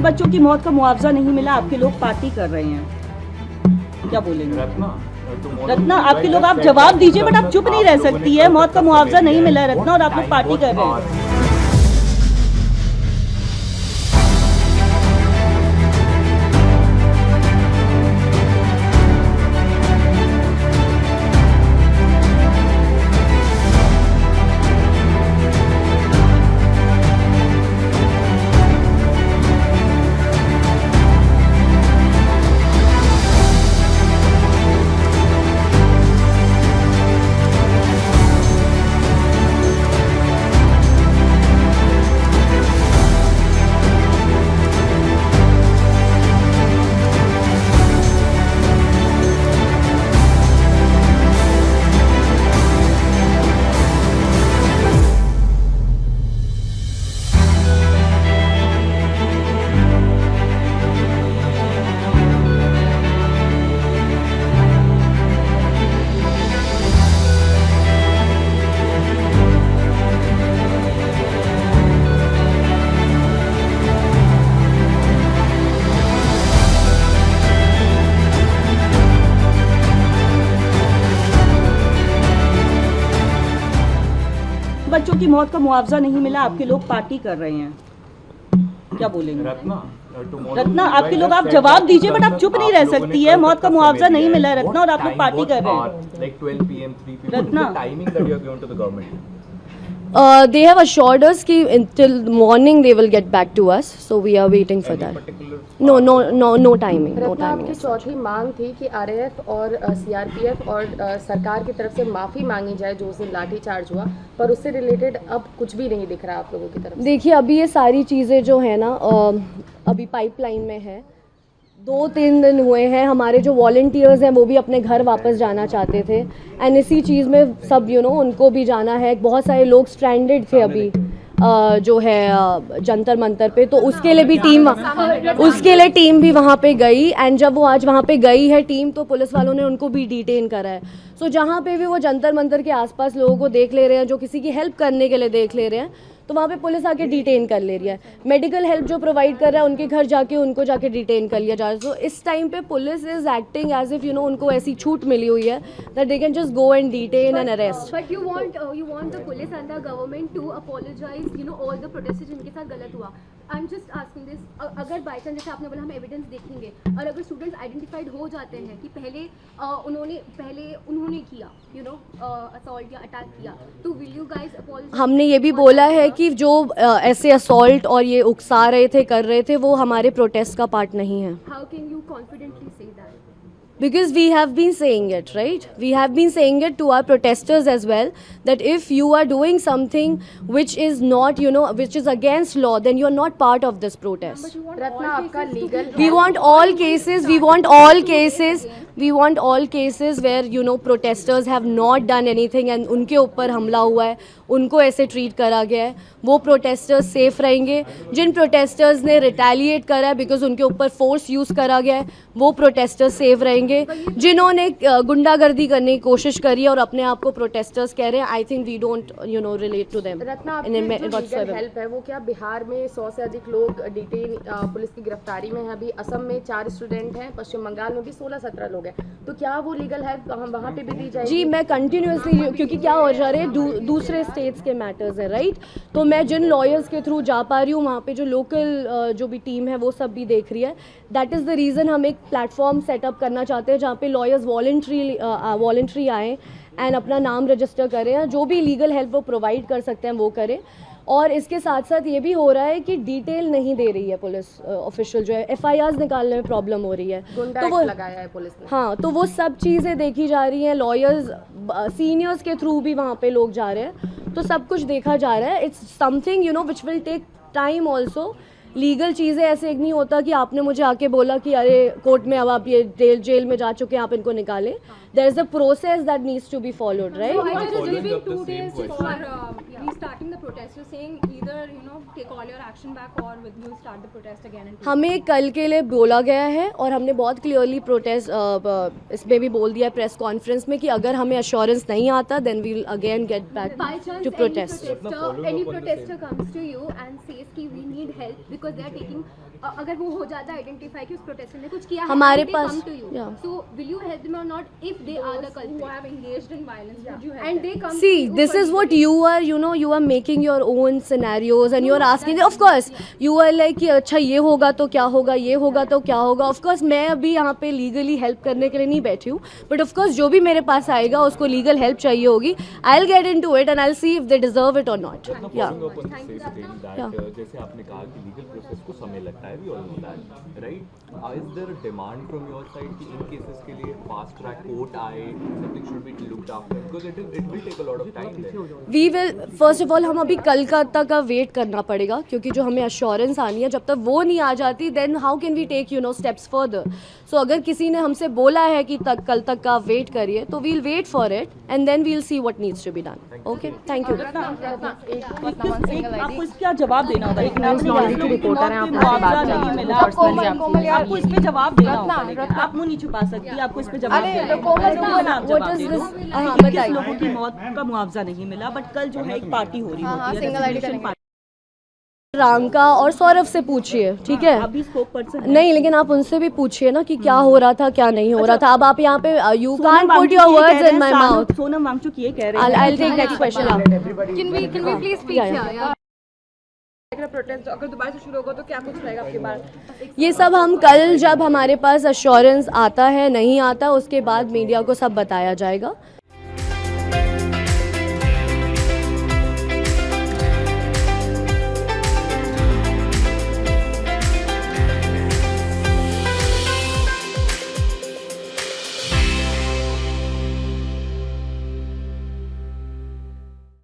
बच्चों की मौत का मुआवजा नहीं मिला, आपके लोग पार्टी कर रहे हैं, क्या बोलेंगे? रत्ना, आपके लोग, आप जवाब दीजिए, बट आप चुप नहीं रह सकती है। मौत का मुआवजा नहीं मिला है रत्ना, और आप लोग पार्टी कर रहे हैं। बच्चों की मौत का मुआवजा नहीं मिला, आपके लोग पार्टी कर रहे हैं, क्या बोलेंगे? रत्ना, आपके लोग, आप जवाब दीजिए, बट आप चुप नहीं रह सकती है। मौत का मुआवजा नहीं मिला है रत्ना, और आप लोग पार्टी कर रहे हैं। Ratna, They have assured us कि until morning they will get back to us, so we are waiting for that. No timing. Ratna, आपकी चौथी मांग थी कि आरएएफ और सीआरपीएफ और सरकार की तरफ से माफ़ी मांगी जाए जो उस दिन लाठीचार्ज हुआ, पर उससे रिलेटेड अब कुछ भी नहीं दिख रहा आप लोगों की तरफ से। देखिए, अभी ये सारी चीज़ें जो है ना अभी पाइपलाइन में है। 2-3 दिन हुए हैं, हमारे जो वॉलंटियर्स हैं वो भी अपने घर वापस जाना चाहते थे, एंड इसी चीज़ में सब उनको भी जाना है। बहुत सारे लोग स्ट्रैंडेड थे अभी जो है जंतर मंतर पे, तो उसके लिए टीम भी वहाँ पे गई, एंड जब वो आज वहाँ पे गई है टीम, तो पुलिस वालों ने उनको भी डिटेन करा है। सो जहाँ पे भी वो जंतर मंतर के आसपास लोगों को देख ले रहे हैं, जो किसी की हेल्प करने के लिए देख ले रहे हैं, तो वहाँ पे पुलिस आके डिटेन कर ले रही है। मेडिकल हेल्प जो प्रोवाइड कर रहा है उनके घर जाके उनको जाके डिटेन कर लिया जा रहा है। तो इस टाइम पे police is acting as if उनको ऐसी छूट मिली हुई है that they can just go and detain and arrest. But you want the police and the government to apologize all the protesters जिनके साथ गलत हुआ। I am just asking this, अगर बाई चांस जैसे आपने बोला हम एविडेंस देखेंगे, और अगर स्टूडेंट्स आइडेंटिफाइड हो जाते हैं कि पहले उन्होंने किया असॉल्ट या अटैक किया, तो विल यू गाइस अपोलोजाइज? हमने ये भी बोला है कि जो ऐसे असॉल्ट और ये उकसा रहे थे, कर रहे थे, वो हमारे प्रोटेस्ट का पार्ट नहीं है। How can you confidently say that? Because we have been saying it, right? We have been saying it to our protesters as well, that if you are doing something which is not, which is against law, then you are not part of this protest. Ratna, आपका legal We want all cases where protesters have not done anything and उनके ऊपर हमला हुआ है, उनको ऐसे treat करा गया है, वो प्रोटेस्टर्स सेफ रहेंगे। जिन प्रोटेस्टर्स ने रिटेलिएट करा है बिकॉज उनके ऊपर फोर्स यूज़ करा गया है, वो प्रोटेस्टर्स सेफ रहेंगे। जिन्होंने गुंडागर्दी करने की कोशिश करी है और अपने आप को प्रोटेस्टर्स कह रहे हैं, I think we don't relate to them. Ratna, आपकी जो लीगल हेल्प है वो क्या बिहार में 100 से अधिक लोग डिटेन पुलिस की गिरफ्तारी में है, अभी असम में 4 स्टूडेंट हैं, पश्चिम बंगाल में भी 16-17 लोग हैं, तो क्या वो लीगल हेल्प वहाँ पे भी दी जाएगी? जी, मैं कंटिन्यूसली, क्योंकि क्या हो जा रहे हैं दूसरे स्टेट्स के मैटर्स है, राइट? तो मैं जिन लॉयर्स के थ्रू जा पा रही हूँ, वहाँ पे जो लोकल जो भी टीम है वो सब भी देख रही है। दैट इज़ द रीज़न हम एक प्लेटफॉर्म सेटअप करना चाहते हैं जहाँ पे लॉयर्स वॉलंटरी आएँ एंड अपना नाम रजिस्टर करें, जो भी लीगल हेल्प वो प्रोवाइड कर सकते हैं वो करें। और इसके साथ साथ ये भी हो रहा है कि डिटेल नहीं दे रही है पुलिस ऑफिशियल, जो है FIRs निकालने में प्रॉब्लम हो रही है, तो वो लगाया है पुलिस ने। हाँ, तो वो सब चीज़ें देखी जा रही हैं। लॉयर्स सीनियर्स के थ्रू भी वहाँ पे लोग जा रहे हैं, तो सब कुछ देखा जा रहा है। It's something which will take time also. Legal चीज़ें ऐसे एक नहीं होता कि आपने मुझे आके बोला कि अरे कोर्ट में अब आप ये जेल में जा चुके हैं, आप इनको निकालें। There is a process that needs to be followed, right? हमें कल के लिए बोला गया है और हमने बहुत क्लियरली प्रोटेस्ट इसमें भी बोल दिया प्रेस कॉन्फ्रेंस में कि अगर हमें अश्योरेंस नहीं आता then we will again get back to protest. Any protester comes to you and says कि we need help because they are taking अगर वो हो जाता है आइडेंटिफाई कि उस प्रोटेस्टर ने कुछ किया है, हमारे and they pass- come to you. yeah. So will you help them or not if they are the culprit? who have engaged in violence, would you help And them? they come to See, you this for is what legal you are, you are making your own scenarios and you are asking, of course, you are like कि अच्छा ये होगा तो क्या होगा, ये होगा तो क्या होगा. Of course, मैं अभी यहाँ पे लीगली हेल्प करने के लिए नहीं बैठी हूँ, बट ऑफ कोर्स जो भी मेरे पास आएगा उसको लीगल हेल्प चाहिए होगी. I'll get into it and I'll see if they deserve it or not. Yeah. जैसे आपने कहा कि लीगल प्रोसेस को समय लगता है, we all know that, right? Is there a demand from your side कि इन केसेस के लिए फास्ट ट्रैक कोर्ट आए, something should be looked after, because it will take a lot of time there. We will first of all हम अभी कलकत्ता का wait करना पड़ेगा क्योंकि जो हमें अश्योरेंस आनी है, जब तक वो नहीं आ जाती then how can we take steps further. So अगर किसी ने हमसे बोला है कि कल तक का वेट करिए तो we'll wait for it and then we'll see what needs to be done. Okay, thank you. आपको इसका जवाब देना होगा. रिपोर्टर हैं, आप मुआवजा नहीं मिला, आपको इस पे जवाब देना होगा. आप मुंह नहीं छुपा सकती, आपको इस पे जवाब देना होगा. What is this? हाँ, किस बताइए. लोगों की मौत का मुआवजा नहीं मिला, बट कल जो है एक पार्टी हो रही होती है, resolution party. रांका और सौरभ से पूछिए, ठीक है? अभी स्पोक पर्सन नहीं, लेकिन आप उनसे भी पूछिए ना कि क्या हो रहा था, क्या नहीं हो रहा था. अब आप यहाँ पे you can't put your words in my mouth. Sonam Wangchuk ये कह रहे हैं. I'll take next question. Can we please speak Yeah, yeah. here? Yeah. Protest अगर दोबारा से शुरू होगा तो क्या कुछ रहेगा आपके बाद? ये सब हम कल जब हमारे पास अश्योरेंस आता है नहीं आता उसके बाद मीडिया को सब बताया जाएगा.